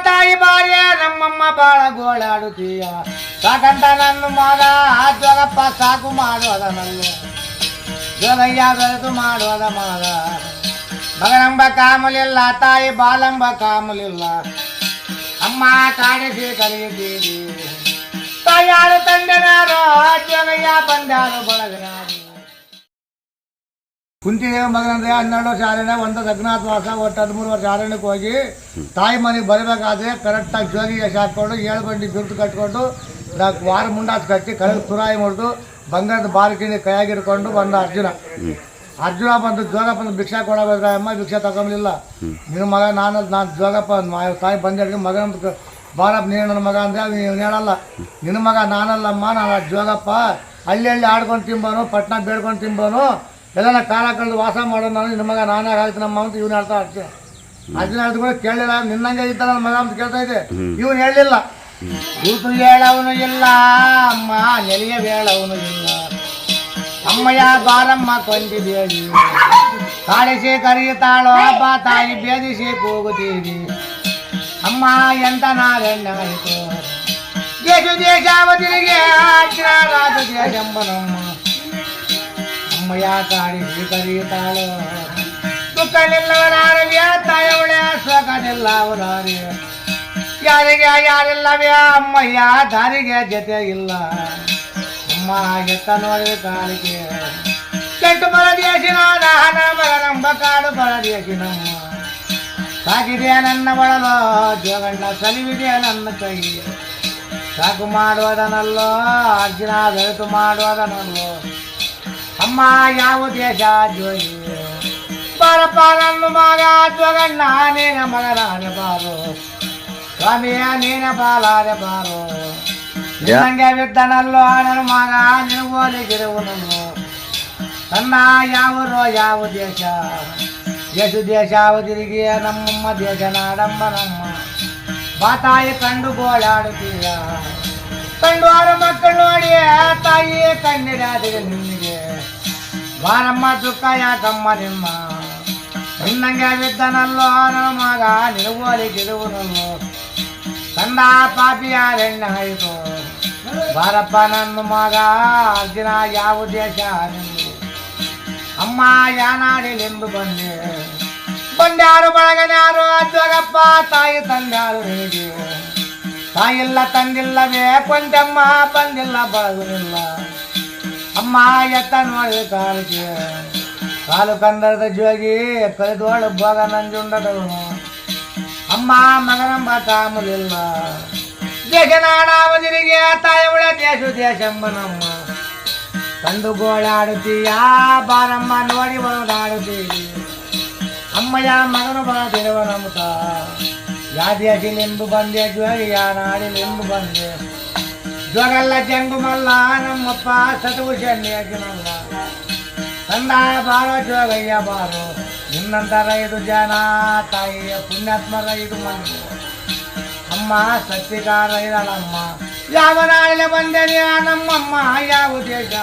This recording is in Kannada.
ತಾಯಿ ಬಾರ್ಯ ನಮ್ಮಮ್ಮ ಬಾಳ ಗೋಳಾಡುತ್ತೀಯ ಸಾಕಂತ ನನ್ನ ಮಗ ಜೋಗಪ್ಪ ಸಾಕು ಮಾಡೋದನಲ್ಲು ಜೋಗಯ್ಯ ಬೆಳೆದು ಮಾಡೋದ ಮಗ ಮಗನಂಬ ಕಾಮಲಿಲ್ಲ ತಾಯಿ ಬಾಲಂಬ ಕಾಮಲಿಲ್ಲ ಅಮ್ಮ ಕಾಡಿಸಿ ಕರೆಯುತ್ತೀರಿ ತಾಯಾರು ತಂದೆನಾರು ಜೋಗಯ್ಯ ಬಂದಾರು ಬಳಗನಾರು ಕುಂತಿದೇವ ಮಗನಂದ್ರೆ 12 ವರ್ಷ ಆರಣ್ಯ ಒಂದು ಅಜ್ಞಾತವಾಸ ಒಟ್ಟು 13 ವರ್ಷ ಆರಣ್ಯಕ್ಕೆ ಹೋಗಿ ತಾಯಿ ಮನೆಗೆ ಬರಬೇಕಾದ್ರೆ ಕರೆಕ್ಟಾಗಿ ಜೋಗಿ ಯಶ ಹಾಕ್ಕೊಂಡು 7 ಬಂಡಿ ದುಡ್ಡು ಕಟ್ಕೊಂಡು ವಾರ ಮುಂಡಾಸ್ ಕಟ್ಟಿ ಕರೆದು ತುರಾಯಿ ಮುರಿದು ಬಂಗಾರದ ಬಾರಿಕಿನಿ ಕೈಯಾಗಿರ್ಕೊಂಡು ಬಂದ ಅರ್ಜುನ ಬಂದು ಜೋಗಪ್ಪನ ಭಿಕ್ಷಾ ಕೊಡೋದ್ರೆ ಅಮ್ಮ ಭಿಕ್ಷಾ ತಗೊಂಬಲಿಲ್ಲ ನಿನ್ನ ಮಗ ನಾನು ಜೋಗಪ್ಪ ತಾಯಿ ಬಂದ ಮಗನ ಬಾರಪ್ಪ ನೀನು ನನ್ನ ಮಗ ಅಂದರೆ ನೀವು ಹೇಳಲ್ಲ ನಿನ್ನ ಮಗ ನಾನಲ್ಲಮ್ಮ ನಾನು ಜೋಗಪ್ಪ ಹಳ್ಳಿ ಆಡ್ಕೊಂಡು ತಿಂಬೋನು ಪಟ್ನ ಬೇಡ್ಕೊಂಡು ತಿಂಬೋನು ಎಲ್ಲ ಕಾಲ ಕಳೆದು ವಾಸ ಮಾಡೋದು ನಾನು ನಿನ್ನ ಮಗ ನಾನೇ ಆಗ್ತೀನಮ್ಮ ಅಂತ ಇವ್ನು ಹೇಳ್ತಾ ಅರ್ಜುನ ಹೇಳ್ಕೊಂಡು ಕೇಳಲಿಲ್ಲ ನಿನ್ನಂಗೆ ಇದ್ದ ನನ್ನ ಮಗ ಅಂತ ಕೇಳ್ತಾ ಇದೆ ಇವನು ಹೇಳಲಿಲ್ಲ ಕೂತು ಹೇಳವನು ಇಲ್ಲ ಅಮ್ಮ ನೆಲೆಯ ಹೇಳವನು ಇಲ್ಲ ಅಮ್ಮಯ್ಯ ಬಾರಮ್ಮ ಕೊಂದಿ ಬೇಡಿ ಕಾಡಿಸಿ ಕರೆಯುತ್ತಾಳೋ ಹಬ್ಬ ತಾಯಿ ಬೇದಿಸಿ ಕೂಗುತ್ತೀವಿ ಅಮ್ಮ ಎಂತ ನಾರೆಣ್ಣಾಯಿತು ದೇಶಾವತಿಗೆ ರಾಜ ದೇಶಂಬನಮ್ಮ ಅಮ್ಮಯ್ಯ ಕಾಡಿಸಿ ಕರೆಯುತ್ತಾಳೋ ದುಃಖನಿಲ್ಲವನಾರವ್ಯ ತಾಯವಳೆ ಸುಖನಿಲ್ಲವನಾರೇ ಯಾರಿಗೆ ಯಾರಿಲ್ಲವೇ ಅಮ್ಮಯ್ಯ ದಾರಿಗೆ ಜೊತೆ ಇಲ್ಲ ಅಮ್ಮ ಎತ್ತ ನೋಡಿ ಕಾಲಿಗೆ ಕೆಟ್ಟು ಪರದೇಶಿನ ನಾನ ಮಗನಂಬ ಕಾಡು ಪರದೇಶಿನಮ್ಮ ಸಾಕಿದೆ ನನ್ನ ಒಳಲೋ ಜೋಗಣ್ಣ ಸಲಿವಿದೆ ನನ್ನ ಕೈ ಸಾಕು ಮಾಡುವುದನಲ್ಲೋ ಅರ್ಜುನ ಬೆಳೆತು ಮಾಡುವುದನಲ್ಲೋ ಅಮ್ಮ ಯಾವ ದೇಶ ಜೋಗಿ ಬಾರಪ್ಪ ನನ್ನ ಮಗ ಜೋಗಣ್ಣ ನೀನ ಮಗನಾನೆ ಬಾರು ಸ್ವಾಮಿಯ ನೀನ ಬಾಲಾರೆ ಬಾರು ನಿನ್ನಂಗೆ ಬಿದ್ದನಲ್ಲೋ ನನ್ನ ಮಗ ನಿನಗೋಲಿಗಿರುವನಲ್ಲೋ ತನ್ನ ಯಾವರೋ ಯಾವ ದೇಶ ಎಷ್ಟು ದೇಶಾವಧಿಗೆ ನಮ್ಮಮ್ಮ ದೇಶ ನಾಡಮ್ಮ ನಮ್ಮ ಬಾತಾಯಿ ಕಂಡು ಗೋಳಾಡುತ್ತೀಯ ಕಂಡು ಆರು ಮಕ್ಕಳು ನೋಡಿ ತಾಯಿ ಕಣ್ಣಿರಾದಿಗೆ ನಿನ್ನಿಗೆ ಬಾರಮ್ಮ ದುಃಖ ಯಾಕಮ್ಮ ನಿಮ್ಮ ನಿನ್ನಂಗೆ ಬಿದ್ದನಲ್ಲೋ ನನ್ನ ಮಗ ನಿನಗೋಲಿಗಿರುವನಲ್ಲೋ ಕಂದ ಪಾಪಿಯಾರೆಣ್ಣಾಯಿತು ಬಾರಪ್ಪ ನನ್ನ ಮಗ ಅರ್ಜುನ ಯಾವ ದೇಶ ನಿಂದು ಅಮ್ಮ ಯಾನಾಡಿಲೆಂದು ಬಂದ್ಯಾರು ಬಳಗನ್ಯಾರು ಜೋಗಪ್ಪ ತಾಯಿ ತಂದ್ಯಾರು ಹೇಗೆ ತಾಯಿಲ್ಲ ತಂದಿಲ್ಲವೇ ಕೊಂಚಮ್ಮ ಬಂದಿಲ್ಲ ಬಳಗನಿಲ್ಲ ಅಮ್ಮ ಎತ್ತ ನೋಡಿ ಕಾಲಿಗೆ ಕಾಲು ಕಂದರದ ಜೋಗಿ ಕಲಿದೋಳು ಭೋಗ ನಂಜುಂಡದವನು ಅಮ್ಮ ಮಗನಂಬ ಕಾಮಲಿಲ್ಲ ದೇಶನಾಡಾವದಿರಿಗೆ ತಾಯವಳ ದೇಶಂಬನಮ್ಮ ಕಂಡು ಗೋಳಾಡುತ್ತೀಯ ಬಾರಮ್ಮ ನೋಡಿ ಬರೋದಾಡುತ್ತೀರಿ ಅಮ್ಮಯ್ಯ ಮಗನು ಬರದಿರುವ ನಮತ ಯಾ ದೇಶಿಲೆಂದು ಬಂದೆ ಜೋಗಿ ಯಾ ನಾಡಿಲೆಂದು ಬಂದೆ ಜೋಗಲ್ಲ ಜಂಗುಮಲ್ಲ ನಮ್ಮಪ್ಪ ಸತುವು ಶನ್ಯಾಗಿನಲ್ಲ ತಂದ ಬಾರೋ ಜೋಗಯ್ಯ ಬಾರೋ ನಿನ್ನಂತರ 5 ಜನ ತಾಯಿಯ ಪುಣ್ಯಾತ್ಮರ 5 ಮಂದಿ ಅಮ್ಮ ಸತ್ಯಕಾರ ಇರಳಮ್ಮ ಯಾವ ನಾಳೆ ಬಂದೆ ನಮ್ಮಮ್ಮ ಯಾವ ದೇಶ